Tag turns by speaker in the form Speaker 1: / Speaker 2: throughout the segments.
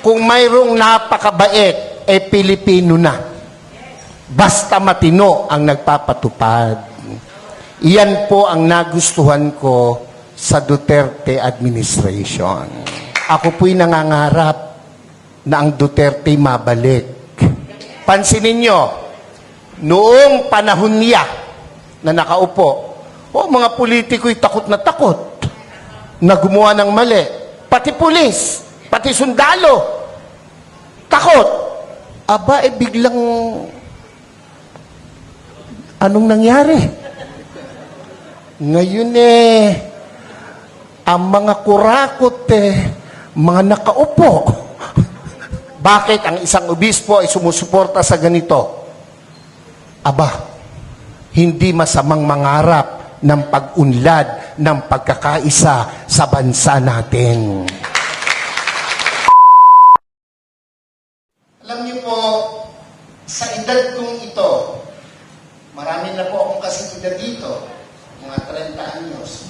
Speaker 1: kung mayroong napakabait, Pilipino na. Basta matino ang nagpapatupad. Iyan po ang nagustuhan ko sa Duterte administration. Ako po'y nangangarap na ang Duterte mabalik. Pansinin nyo, noong panahon niya na nakaupo, mga politiko'y takot na gumawa ng mali. Pati pulis, pati sundalo, takot. Aba, biglang, anong nangyari? Ngayon ang mga kurakot mga nakaupo. Bakit ang isang obispo ay sumusuporta sa ganito? Aba, hindi masamang mangarap ng pag-unlad ng pagkakaisa sa bansa natin. Alam niyo po, sa edad kong ito, marami na po akong kasigida dito, mga 30 anyos.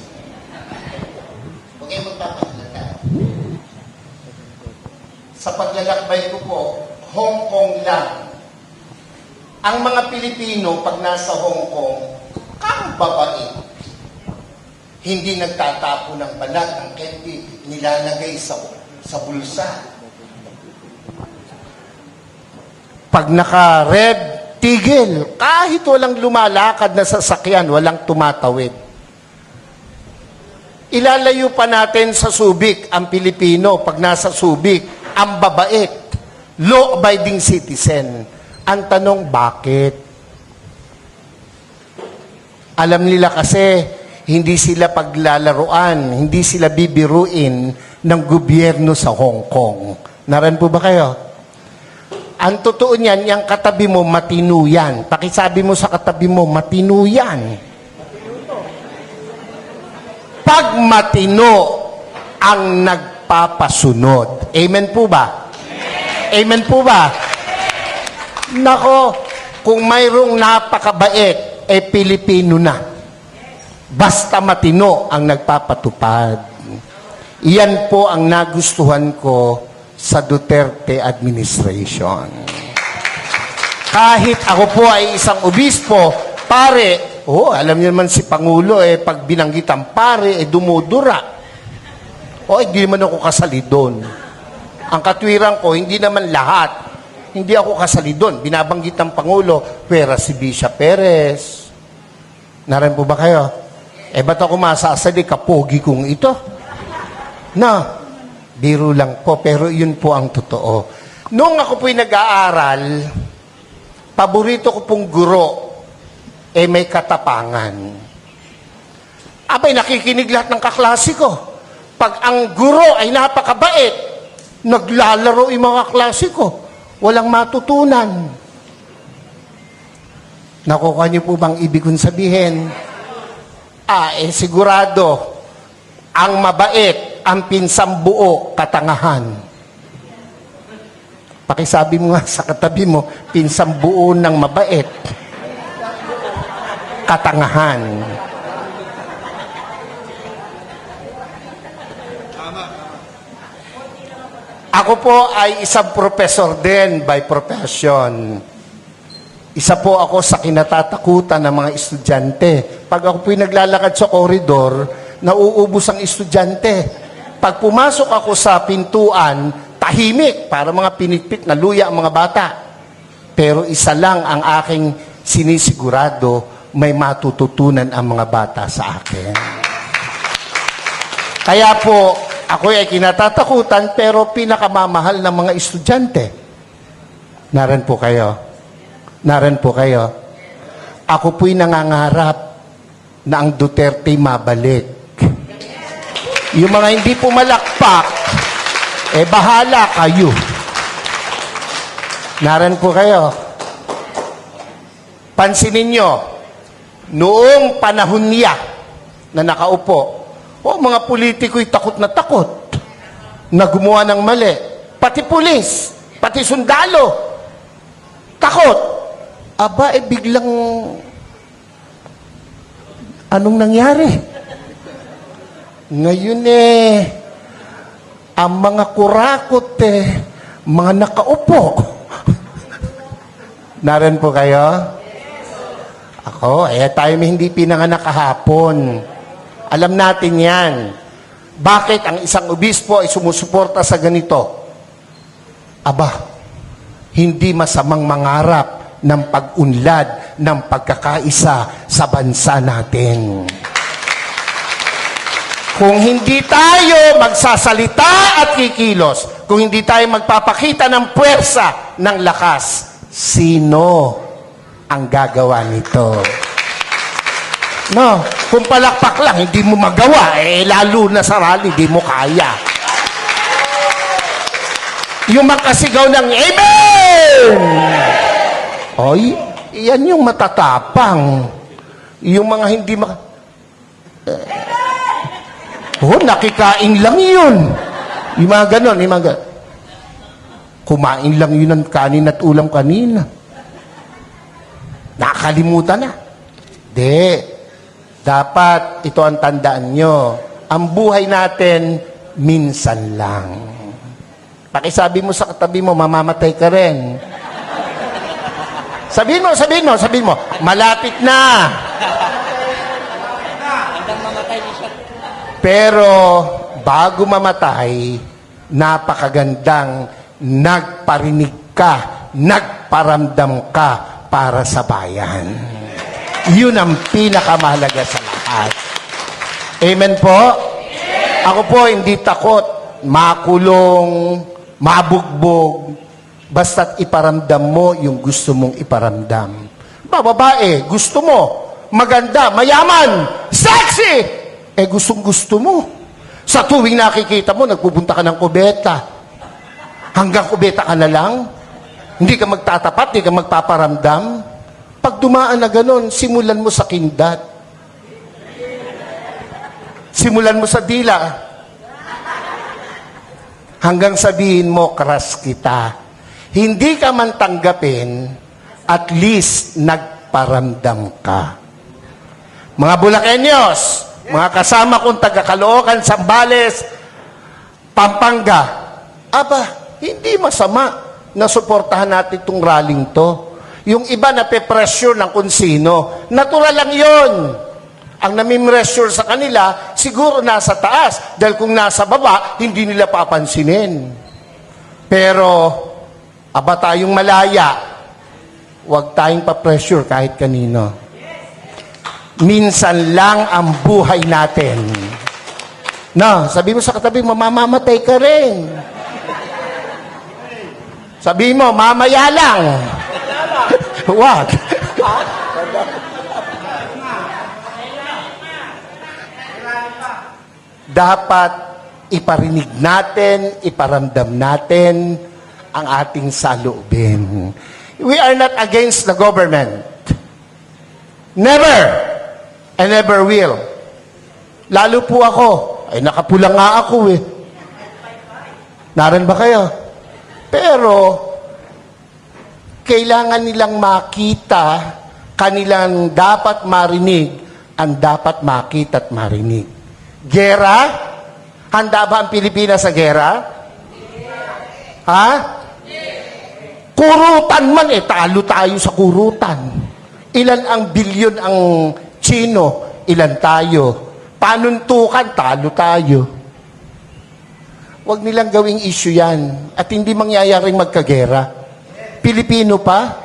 Speaker 1: Huwag kayo magpapakilata. Sa paglalakbay ko po, Hong Kong lang. Ang mga Pilipino, pag nasa Hong Kong, kang babae. Hindi nagtatapo ng balat, ng candy, nilalagay sa bulsa. Pag naka-red, tigil. Kahit walang lumalakad na sasakyan, walang tumatawid. Ilalayo pa natin sa Subic ang Pilipino pag nasa Subic, ang babait, law-abiding citizen. Ang tanong, bakit? Alam nila kasi, hindi sila paglalaruan, hindi sila bibiruin ng gobyerno sa Hong Kong. Naran po ba kayo? Ang totoo niyan, yung katabi mo, matino yan. Pakisabi mo sa katabi mo, matino yan. Pag matino ang nagpapasunod. Amen po ba? Amen po ba? Nako, kung mayroong napakabait, Pilipino na. Basta matino ang nagpapatupad. Iyan po ang nagustuhan ko sa Duterte administration. Kahit ako po ay isang obispo, pare, alam niyo naman si Pangulo, pag binanggit ang pare, dumudura. Hindi naman ako kasali doon. Ang katwiran ko, hindi naman lahat. Hindi ako kasali doon. Binabanggit ng Pangulo, pera si Bisha Perez. Naran po ba kayo? Ba't ako masasali, kapogi kong ito? Na, biro lang po, pero yun po ang totoo. Noong ako po'y nag-aaral, paborito ko pong guro, may katapangan. Abay, nakikinig lahat ng kaklase ko. Pag ang guro ay napakabait, naglalaro yung mga klase ko. Walang matutunan. Nakukuha niyo po bang ibig kong sabihin? Sigurado, ang mabait, ang pinsang buo, katangahan. Pakisabi mo nga sa katabi mo, pinsang buo ng mabait, katangahan. Ako po ay isang professor din by profession. Isa po ako sa kinatatakutan ng mga estudyante. Pag ako po'y naglalakad sa koridor, nauubos ang estudyante. Pag pumasok ako sa pintuan, tahimik, para mga pinitpit na luya ang mga bata. Pero isa lang ang aking sinisigurado, may matututunan ang mga bata sa akin. Kaya po, ako ay kinatatakutan, pero pinakamamahal ng mga estudyante. Naran po kayo. Naran po kayo. Ako po'y nangangarap na ang Duterte mabalik. Yung mga hindi pumalakpak, bahala kayo. Naran po kayo. Pansinin nyo, noong panahon niya na nakaupo, mga politiko'y takot na gumawa ng mali. Pati pulis, pati sundalo, takot. Aba, biglang, anong nangyari? Ngayon ang mga kurakot mga nakaupo. Naran po kayo? Ako, tayo may hindi pinanganak kahapon. Alam natin yan. Bakit ang isang obispo ay sumusuporta sa ganito? Aba, hindi masamang mangarap ng pag-unlad ng pagkakaisa sa bansa natin. Kung hindi tayo magsasalita at kikilos, kung hindi tayo magpapakita ng puwersa, ng lakas, sino ang gagawa nito? No, kung palakpak lang, hindi mo magawa, lalo na sa rally, hindi mo kaya. Yung makasigaw ng Amen! Oy, yan yung matatapang. Yung mga hindi nakikain lang yun. Yung mga ganon, kumain lang yun ng kanin at ulam kanina. Nakalimutan na. Dapat ito ang tandaan nyo. Ang buhay natin, minsan lang. Pakisabi mo sa katabi mo, mamamatay ka rin. Sabihin mo, malapit na. Pero, bago mamatay, napakagandang nagparinig ka, nagparamdam ka para sa bayan. Yun ang pinakamahalaga sa lahat. Amen po? Ako po hindi takot makulong, mabugbog, basta't iparamdam mo yung gusto mong iparamdam. Babae, gusto mo, maganda, mayaman, sexy, gustong-gusto mo. Sa tuwing nakikita mo, nagpupunta ka ng kubeta. Hanggang kubeta ka na lang. Hindi ka magtatapat, hindi ka magpaparamdam. Pag dumaan na ganon, simulan mo sa kindat. Simulan mo sa dila. Hanggang sabihin mo, crush kita. Hindi ka man tanggapin, at least nagparamdam ka. Mga Bulakenyos, mga kasama kong taga-Caloocan, Zambales, Pampanga, hindi masama na suportahan natin itong rallying to. Yung iba na pe-pressure ng kung sino, natural lang yon. Ang nami-pressure sa kanila, siguro nasa taas. Dahil kung nasa baba, hindi nila papansinin. Pero, tayong malaya, huwag tayong pa-pressure kahit kanino. Minsan lang ang buhay natin. Sabi mo sa katabi, mamamatay ka rin. Sabi mo, mamaya lang. What? Dapat iparinig natin, iparamdam natin ang ating saloobin. We are not against the government. Never. I never will. Lalo po ako. Nakapula nga ako Naran ba kayo? Pero, kailangan nilang makita, kanilang dapat marinig, ang dapat makita at marinig. Gera? Handa ba ang Pilipinas sa gera? Ha? Kurutan man, talo tayo sa kurutan. Ilan ang bilyon ang Chino, ilan tayo? Panuntukan, talo tayo. Huwag nilang gawing issue yan. At hindi mangyayaring magkagera. Pilipino pa,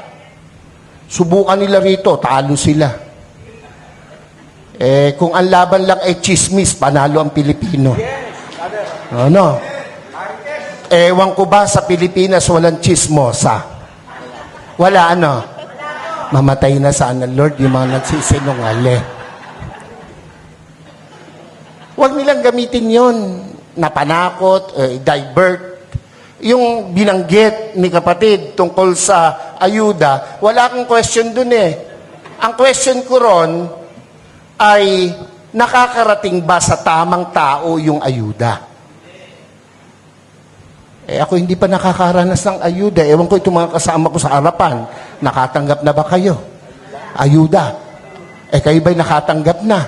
Speaker 1: subukan nila rito, talo sila. Kung ang laban lang ay chismis, panalo ang Pilipino. Ano? Ewan ko ba sa Pilipinas walang chismosa? Wala, mamatay na sana, Lord, yung mga nagsisinungali. Huwag nilang gamitin yon na panakot, divert. Yung binanggit ni kapatid tungkol sa ayuda, wala akong question dun Ang question ko ron ay, nakakarating ba sa tamang tao yung ayuda? Ako hindi pa nakakaranas ng ayuda. Ewan ko itong mga kasama ko sa harapan. Nakatanggap na ba kayo? Ayuda. Kayo ba'y nakatanggap na?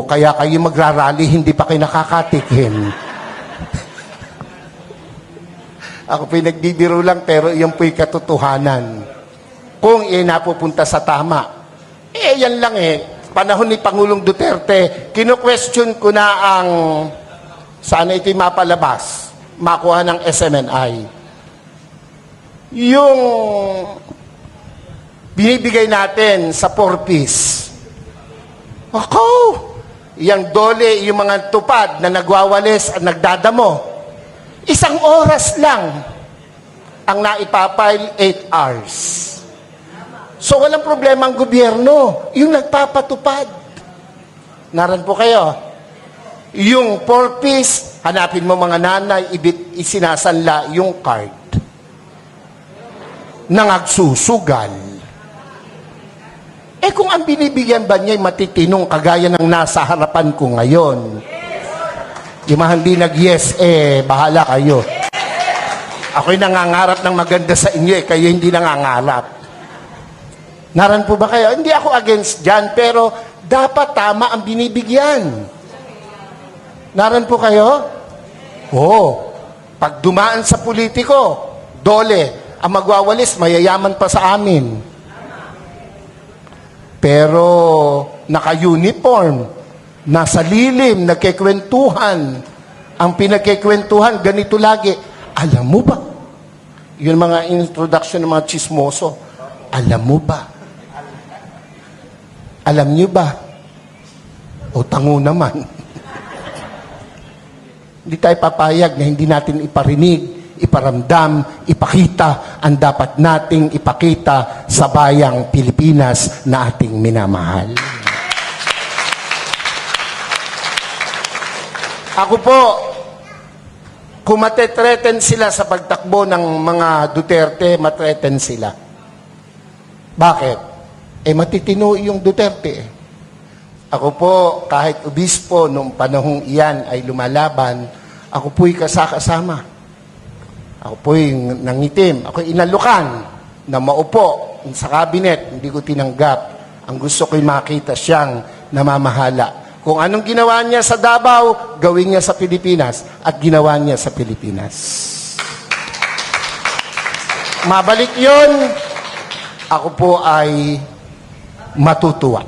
Speaker 1: Kaya kayo magrarally, hindi pa kayo nakakatikim. Ako po'y nagbibiro lang, pero iyan po'y katotohanan. Kung iyan napupunta sa tama. Yan lang panahon ni Pangulong Duterte, kino-question ko na ang sana ito'y mapalabas, makuha ng SMNI. Yung binibigay natin sa 4-piece. Ako, yung dole, yung mga tupad na nagwawalis at nagdadamo, 1 oras lang ang naipapile 8 hours. So walang problema ang gobyerno, yung nagpapatupad. Naran po kayo. Yung 4-piece, hanapin mo mga nanay, isinasanla yung card. Nangagsusugal. Kung ang binibigyan ba niya ay matitinong kagaya ng nasa harapan ko ngayon, yung mga hindi nag-yes, bahala kayo. Ako'y nangangarap ng maganda sa inyo, kayo hindi nangangarap. Naran po ba kayo? Hindi ako against dyan, pero dapat tama ang binibigyan. Naran po kayo? Pag dumaan sa politiko, dole, ang magwawalis, mayayaman pa sa amin. Pero naka-uniform, nasa lilim, nagkikwentuhan. Ang pinagkikwentuhan, ganito lagi. Alam mo ba? Yun mga introduction ng mga chismoso. Alam mo ba? Alam niyo ba? O tango naman. Hindi tayo papayag na hindi natin iparinig, iparamdam, ipakita ang dapat nating ipakita sa bayang Pilipinas na ating minamahal. Ako po, kung matetreten sila sa pagtakbo ng mga Duterte, matreten sila. Bakit? Matitino yung Duterte. Ako po, kahit obispo, nung panahong iyan ay lumalaban, ako po'y kasama. Ako po'y nangitim. Ako'y inalukan na maupo sa kabinet. Hindi ko tinanggap. Ang gusto ko'y makita siyang namamahala. Kung anong ginawa niya sa Davao, gawin niya sa Pilipinas. At ginawa niya sa Pilipinas. Mabalik yun, ako po ay matutuwa.